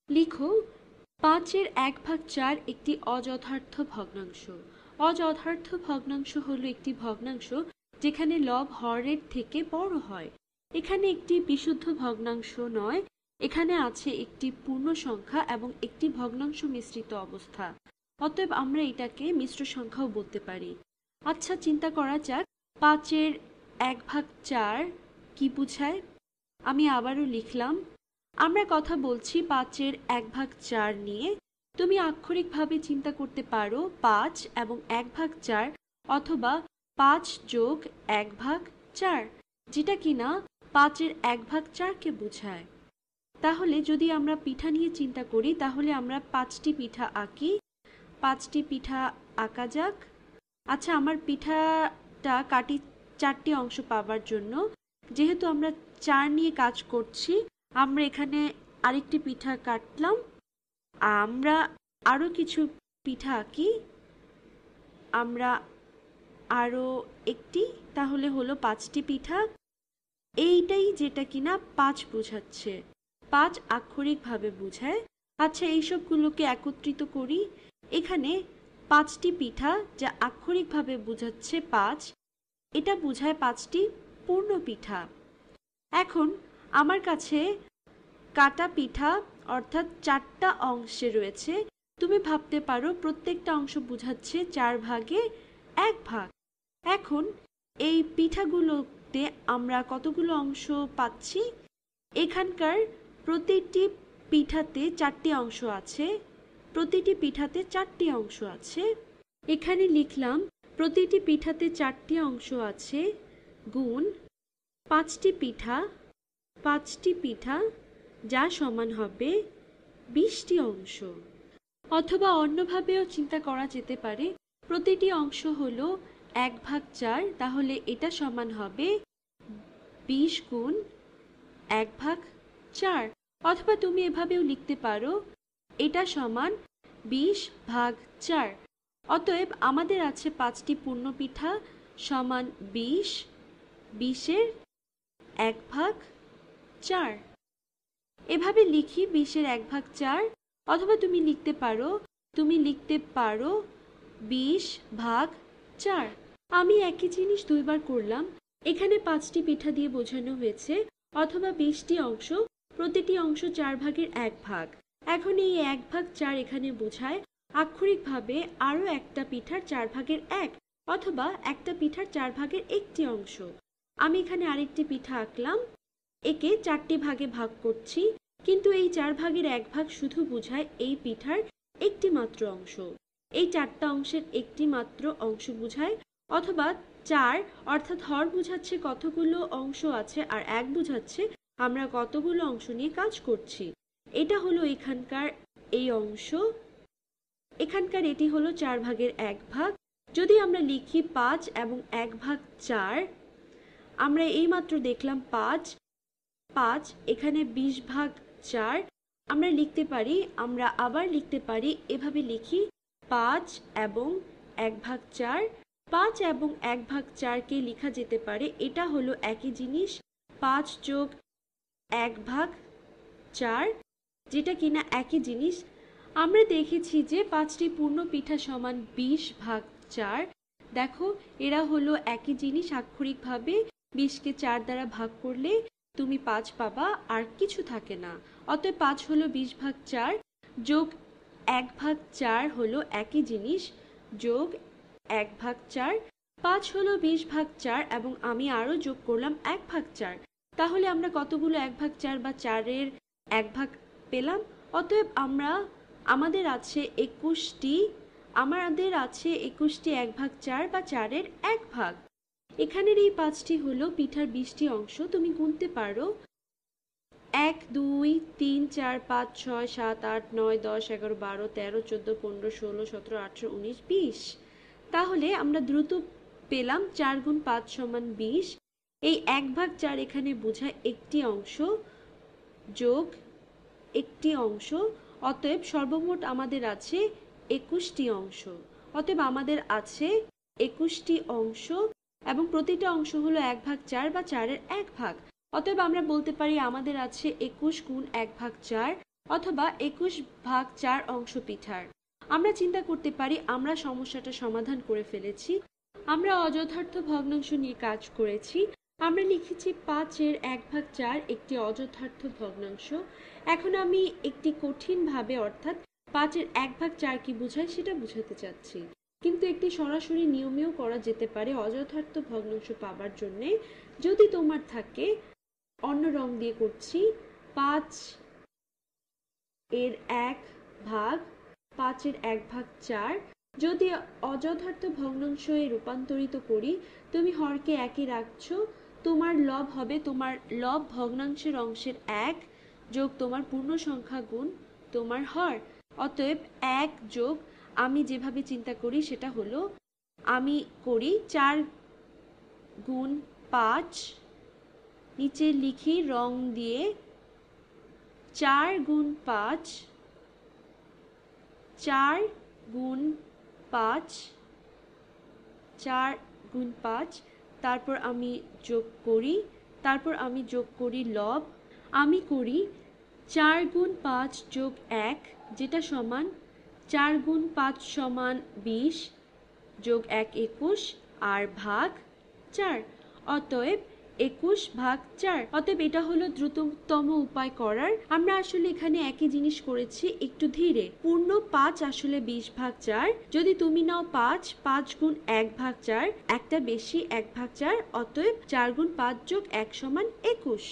লিখো ৫/১/৪ একটি অযথার্থ ভগ্নাংশ। অযথার্থ ভগ্নাংশ হলো একটি ভগ্নাংশ যেখানে লব হরের থেকে বড় হয়। এখানে একটি বিশুদ্ধ ভগ্নাংশ নয়, এখানে আছে একটি পূর্ণ সংখ্যা এবং একটি ভগ্নাংশ মিশ্রিত অবস্থা। অতএব আমরা এটাকে মিশ্র সংখ্যাও বলতে পারি। আচ্ছা, চিন্তা করা যাক ৫/১/৪ কি বোঝায়। আমি আবারও লিখলাম, আমরা কথা বলছি ৫/১/৪ নিয়ে। তুমি আক্ষরিকভাবে চিন্তা করতে পারো ৫ এবং ১/৪ অথবা ৫+১/৪, যেটা কিনা ৫/১/৪কে বোঝায়। তাহলে যদি আমরা পিঠা নিয়ে চিন্তা করি তাহলে আমরা ৫টি পিঠা আঁকি। ৫টি পিঠা আঁকা যাক। আচ্ছা, আমার পিঠাটা কাটি ৪টি অংশ পাওয়ার জন্য। যেহেতু আমরা ৪ নিয়ে কাজ করছি, আমরা এখানে আরেকটি পিঠা কাটলাম। আমরা আরো কিছু পিঠা আঁকি। আমরা আরো একটি, তাহলে হলো ৫টি পিঠা। এইটাই যেটা কিনা ৫ বোঝাচ্ছে। ৫ আক্ষরিকভাবে বোঝায়। আচ্ছা, এইসবগুলোকে একত্রিত করি। এখানে ৫টি পিঠা যা আক্ষরিকভাবে বোঝাচ্ছে ৫, এটা বোঝায় ৫টি পূর্ণ পিঠা। এখন আমার কাছে কাটা পিঠা অর্থাৎ ৪টা অংশে রয়েছে। তুমি ভাবতে পারো প্রত্যেকটা অংশ বোঝাচ্ছে 4/1 এখন এই পিঠাগুলোতে আমরা কতগুলো অংশ পাচ্ছি? এখানকার প্রতিটি পিঠাতে ৪টি অংশ আছে। প্রতিটি পিঠাতে ৪টি অংশ আছে। এখানে লিখলাম প্রতিটি পিঠাতে ৪টি অংশ আছে গুণ ৫টি পিঠা, ৫টি পিঠা, যা সমান হবে ২০টি অংশ। অথবা অন্যভাবেও চিন্তা করা যেতে পারে, প্রতিটি অংশ হলো ১/৪, তাহলে এটা সমান হবে ২০ গুণ ১/৪। অথবা তুমি এভাবেও লিখতে পারো, এটা সমান ২০/৪। অতএব আমাদের আছে ৫টি পূর্ণ পিঠা সমান ২০, ২০-এর ১/৪। এভাবে লিখি ২০-এর ১/৪। অথবা তুমি লিখতে পারো ২০/৪। আমি একই জিনিস দুইবার করলাম। এখানে ৫টি পিঠা দিয়ে বোঝানো হয়েছে, অথবা ২০টি অংশ, প্রতিটি অংশ 4/1। এখন এই ১/৪ এখানে বোঝায় আক্ষরিকভাবে আরো একটা পিঠার 4/1 অথবা একটা পিঠার 4/1টি অংশ। আমি এখানে আরেকটি পিঠা আঁকলাম। একে 4টি ভাগে ভাগ করছি, কিন্তু এই 4/1 শুধু বোঝায় এই পিঠার একটি মাত্র অংশ। এই 4টা অংশের একটি মাত্র অংশ বোঝায়। অথবা 4 অর্থাৎ হর বোঝাচ্ছে কতগুলো অংশ আছে, আর 1 বোঝাচ্ছে আমরা কতগুলো অংশ নিয়ে কাজ করছি। এটা হলো এখানকার এই অংশ। এখানকার এটি হলো 4/1। যদি আমরা লিখি ৫ এবং ১/৪, আমরা এইমাত্র দেখলাম ৫, এখানে ২০/৪। আমরা আবার লিখতে পারি, এভাবে লিখি ৫ এবং ১/৪। ৫ এবং ১/৪কে লেখা যেতে পারে, এটা হলো একই জিনিস, ৫+১/৪, যেটা কিনা একই জিনিস। আমরা দেখেছি যে ৫টি পূর্ণ পিঠা সমান ২০/৪। দেখো, এরা হলো একই জিনিস। আক্ষরিকভাবে ২০কে ৪ দ্বারা ভাগ করলে তুমি ৫ পাবা, আর কিছু থাকে না। অতএব ৫ হলো ২০/৪ যোগ ১/৪ হলো একই জিনিস, যোগ ১/৪। ৫ হলো ২০/৪ এবং আমি আরো যোগ করলাম ১/৪। তাহলে আমরা কতগুলো ১/৪ বা 4-এর ১ পেলাম? অতএব আমাদের আছে ২১টি ১/৪ বা 4-এর ১। এখানের এই ৫টি হলো পিঠার ২০টি অংশ। তুমি গুনতে পারো ১, ২, ৩, ৪, ৫, ৬, ৭, ৮, ৯, ১০, ১১, ১২, ১৩, ১৪, ১৫, ১৬, ১৭, ১৮, ১৯, ২০। তাহলে আমরা দ্রুত পেলাম ৪ গুণ ৫ সমান ২০। এই ১/৪ এখানে বোঝায় একটি অংশ যোগ একটি অংশ। অতএব সর্বমোট আমাদের আছে ২১টি অংশ। অতএব আমাদের আছে ২১টি অংশ এবং প্রতিটা অংশ হলো ১/৪ বা 4-এর ১। অতএব আমরা বলতে পারি আমাদের আছে ২১ গুণ ১/৪ অথবা 21/4 অংশ পিঠার। আমরা চিন্তা করতে পারি আমরা সমস্যাটা সমাধান করে ফেলেছি, আমরা অযথার্থ ভগ্নাংশ নিয়ে কাজ করেছি। আমরা লিখেছি 5/1/4 একটি অযথার্থ ভগ্নাংশ। এখন আমি একটি কঠিন ভাবে অর্থাৎ 5/1/4 কি বোঝায় সেটা বোঝাতে চাচ্ছি, কিন্তু একটি সরাসরি নিয়মেও করা যেতে পারে অযথার্থ ভগ্নাংশ পাবার জন্য। যদি তোমার থাকে, অন্য রং দিয়ে করছি, 5/1/4 যদি অযথার্থ ভগ্নাংশে রূপান্তরিত করি, তুমি হরকে একই রাখছো, তোমার লব হবে তোমার লব ভগ্নাংশের অংশের 1 যোগ তোমার পূর্ণ সংখ্যা গুণ তোমার হর। অতএব 1 যোগ, আমি যেভাবে চিন্তা করি সেটা হলো, আমি করি 4 গুণ 5, নিচে লিখি রং দিয়ে 4 গুণ 5, 4 গুণ 5, 4 গুণ 5, তারপর আমি যোগ করি লব। আমি করি 4 গুণ 5 যোগ 1, যেটা সমান 4 গুণ 5 সমান 20, যোগ 1 21, আর ভাগ 4। অতএব 21/4। অতএব এটা হলো দ্রুততম উপায় করার। আমরা আসলে এখানে একই জিনিস করেছি, একটু ধীরে। পূর্ণ 5 আসলে 20/4। যদি তুমি নাও 5 গুণ 1/4, একটা বেশি 1/4, অতএব 4 গুণ 5 যোগ 1 সমান 21।